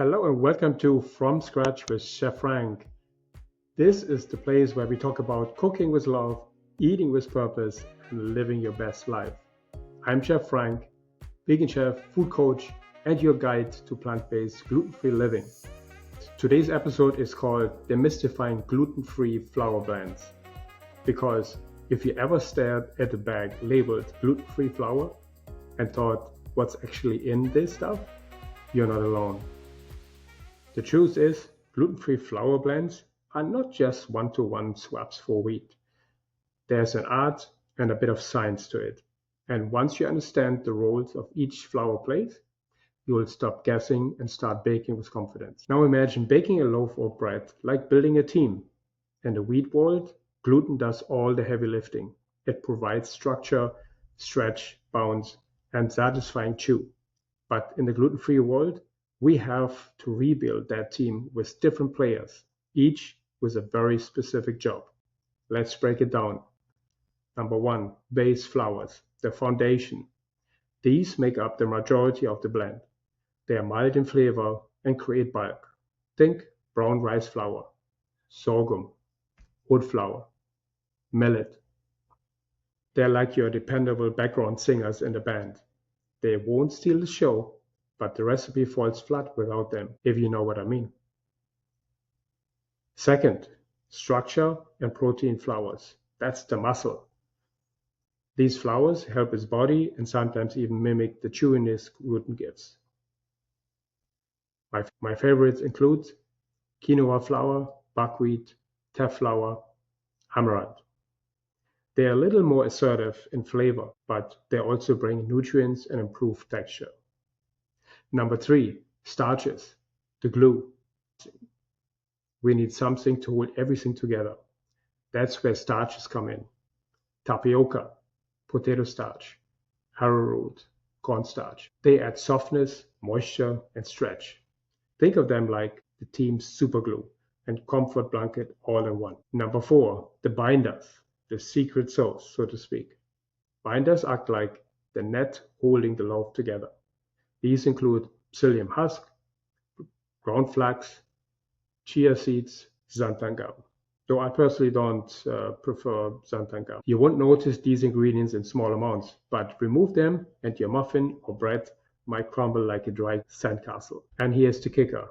Hello and welcome to From Scratch with Chef Frank. This is the place where we talk about cooking with love, eating with purpose, and living your best life. I'm Chef Frank, vegan chef, food coach, and your guide to plant-based gluten-free living. Today's episode is called Demystifying Gluten-free flour blends. Because if you ever stared at a bag labeled gluten-free flour and thought, what's actually in this stuff? You're not alone. The truth is, gluten-free flour blends are not just one-to-one swaps for wheat. There's an art and a bit of science to it. And once you understand the roles of each flour plays, you will stop guessing and start baking with confidence. Now imagine baking a loaf of bread like building a team. In the wheat world, gluten does all the heavy lifting. It provides structure, stretch, bounce, and satisfying chew. But in the gluten-free world, we have to rebuild that team with different players, each with a very specific job. Let's break it down. Number one, base flours, the foundation. These make up the majority of the blend. They are mild in flavor and create bulk. Think brown rice flour, sorghum, oat flour, millet. They're like your dependable background singers in the band. They won't steal the show, but the recipe falls flat without them, if you know what I mean. Second, structure and protein flours. That's the muscle. These flours help its body and sometimes even mimic the chewiness gluten gives. My favorites include quinoa flour, buckwheat, teff flour, amaranth. They are a little more assertive in flavor, but they also bring nutrients and improve texture. Number three, starches, the glue. We need something to hold everything together. That's where starches come in. Tapioca, potato starch, arrowroot, cornstarch. They add softness, moisture, and stretch. Think of them like the team's superglue and comfort blanket all in one. Number four, the binders, the secret sauce, so to speak. Binders act like the net holding the loaf together. These include psyllium husk, ground flax, chia seeds, xanthan gum. Though I personally don't prefer xanthan gum. You won't notice these ingredients in small amounts, but remove them and your muffin or bread might crumble like a dry sandcastle. And here's the kicker.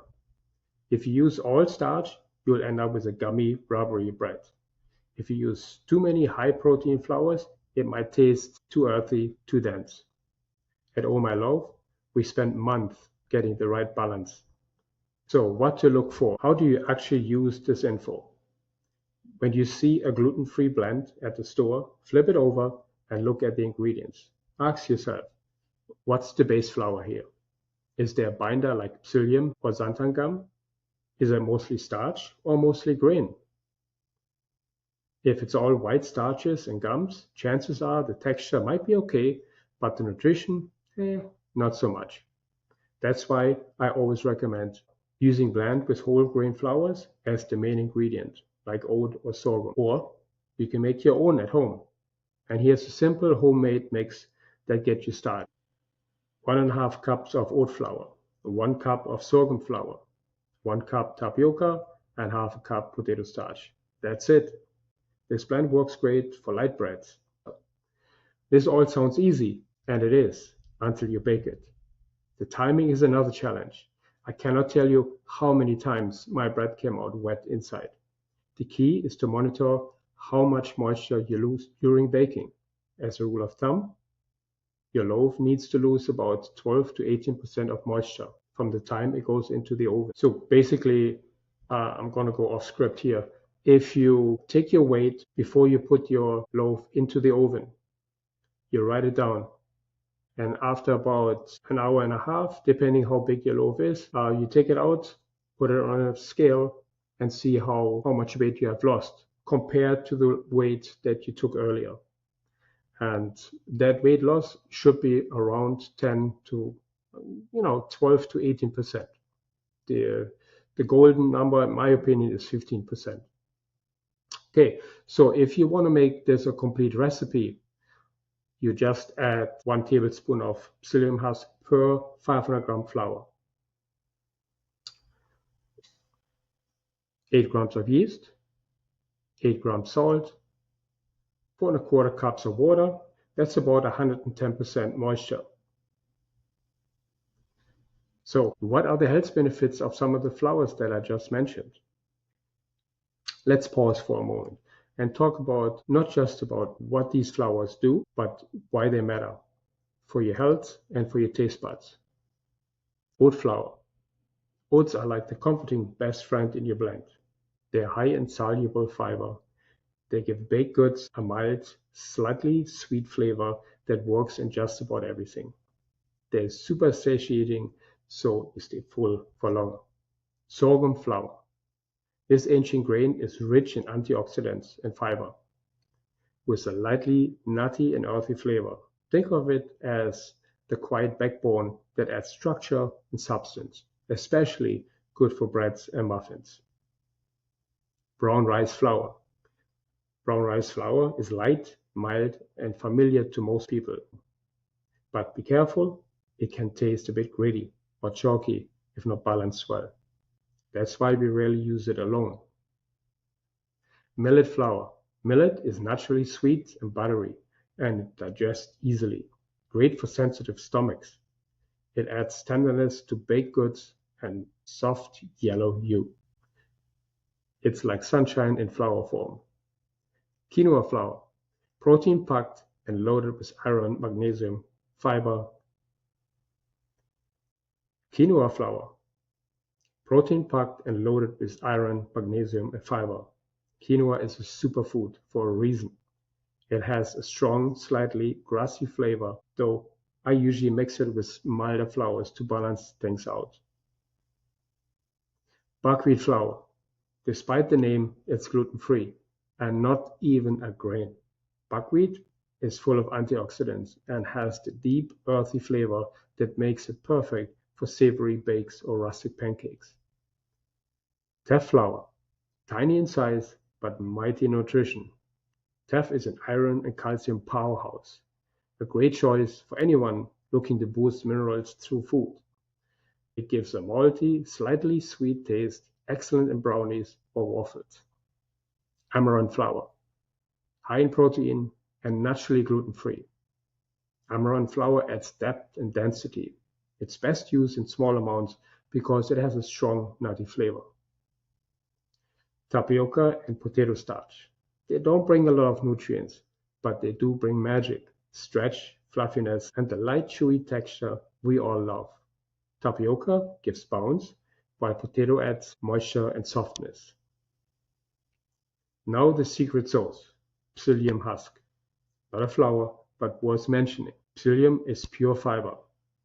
If you use all starch, you'll end up with a gummy, rubbery bread. If you use too many high-protein flours, it might taste too earthy, too dense. At Oh My Loaf, we spent months getting the right balance. So what to look for? How do you actually use this info? When you see a gluten-free blend at the store, flip it over and look at the ingredients. Ask yourself, what's the base flour here? Is there a binder like psyllium or xanthan gum? Is it mostly starch or mostly grain? If it's all white starches and gums, chances are the texture might be okay, but the nutrition, not so much. That's why I always recommend using blend with whole grain flours as the main ingredient, like oat or sorghum. Or you can make your own at home. And here's a simple homemade mix that gets you started. 1.5 cups of oat flour, 1 cup of sorghum flour, 1 cup tapioca, and half a cup potato starch. That's it. This blend works great for light breads. This all sounds easy, and it is, until you bake it. The timing is another challenge. I cannot tell you how many times my bread came out wet inside. The key is to monitor how much moisture you lose during baking. As a rule of thumb, your loaf needs to lose about 12 to 18% of moisture from the time it goes into the oven. So basically, I'm going to go off script here. If you take your weight before you put your loaf into the oven, you write it down. And after about an hour and a half, depending how big your loaf is, you take it out, put it on a scale, and see how much weight you have lost compared to the weight that you took earlier. And that weight loss should be around 10 to 12 to 18%. The golden number, in my opinion, is 15%. Okay, so if you want to make this a complete recipe, you just add 1 tablespoon of psyllium husk per 500 gram flour. 8 grams of yeast, 8 grams salt, 4¼ cups of water. That's about 110% moisture. So what are the health benefits of some of the flours that I just mentioned? Let's pause for a moment and talk about not just about what these flours do, but why they matter for your health and for your taste buds. Oat flour. Oats are like the comforting best friend in your blend. They're high in soluble fiber. They give baked goods a mild, slightly sweet flavor that works in just about everything. They're super satiating, so you stay full for longer. Sorghum flour. This ancient grain is rich in antioxidants and fiber, with a lightly nutty and earthy flavor. Think of it as the quiet backbone that adds structure and substance, especially good for breads and muffins. Brown rice flour. Brown rice flour is light, mild, and familiar to most people. But be careful, it can taste a bit gritty or chalky if not balanced well. That's why we rarely use it alone. Millet flour. Millet is naturally sweet and buttery, and it digests easily. Great for sensitive stomachs. It adds tenderness to baked goods and soft yellow hue. It's like sunshine in flour form. Quinoa flour. Protein packed and loaded with iron, magnesium, fiber. Quinoa flour. Protein packed and loaded with iron, magnesium, and fiber. Quinoa is a superfood for a reason. It has a strong, slightly grassy flavor, though I usually mix it with milder flours to balance things out. Buckwheat flour. Despite the name, it's gluten-free and not even a grain. Buckwheat is full of antioxidants and has the deep, earthy flavor that makes it perfect for savory bakes or rustic pancakes. Teff flour. Tiny in size, but mighty in nutrition. Teff is an iron and calcium powerhouse, a great choice for anyone looking to boost minerals through food. It gives a malty, slightly sweet taste, excellent in brownies or waffles. Amaranth flour. High in protein and naturally gluten-free. Amaranth flour adds depth and density. It's best used in small amounts because it has a strong nutty flavor. Tapioca and potato starch. They don't bring a lot of nutrients, but they do bring magic, stretch, fluffiness, and the light chewy texture we all love. Tapioca gives bounce, while potato adds moisture and softness. Now the secret sauce, psyllium husk. Not a flour, but worth mentioning. Psyllium is pure fiber,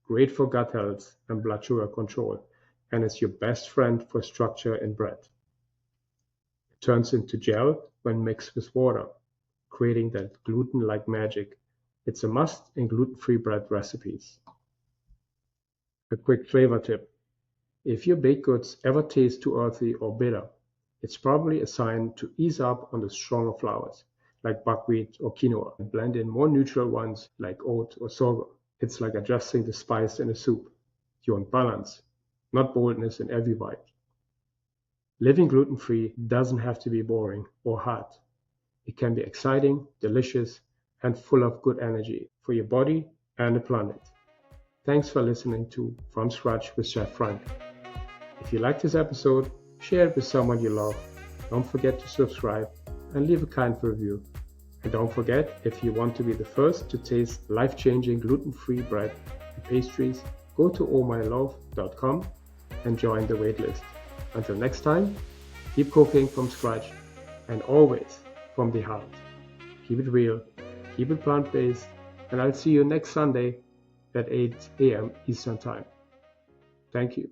great for gut health and blood sugar control, and is your best friend for structure in bread. It turns into gel when mixed with water, creating that gluten-like magic. It's a must in gluten-free bread recipes. A quick flavor tip. If your baked goods ever taste too earthy or bitter, it's probably a sign to ease up on the stronger flours, like buckwheat or quinoa, and blend in more neutral ones like oat or sorghum. It's like adjusting the spice in a soup. You want balance, not boldness in every bite. Living gluten-free doesn't have to be boring or hard. It can be exciting, delicious, and full of good energy for your body and the planet. Thanks for listening to From Scratch with Chef Frank. If you liked this episode, share it with someone you love. Don't forget to subscribe and leave a kind review. And don't forget, if you want to be the first to taste life-changing gluten-free bread and pastries, go to ohmyloaf.com and join the waitlist. Until next time, keep cooking from scratch and always from the heart. Keep it real, keep it plant-based, and I'll see you next Sunday at 8 a.m. Eastern Time. Thank you.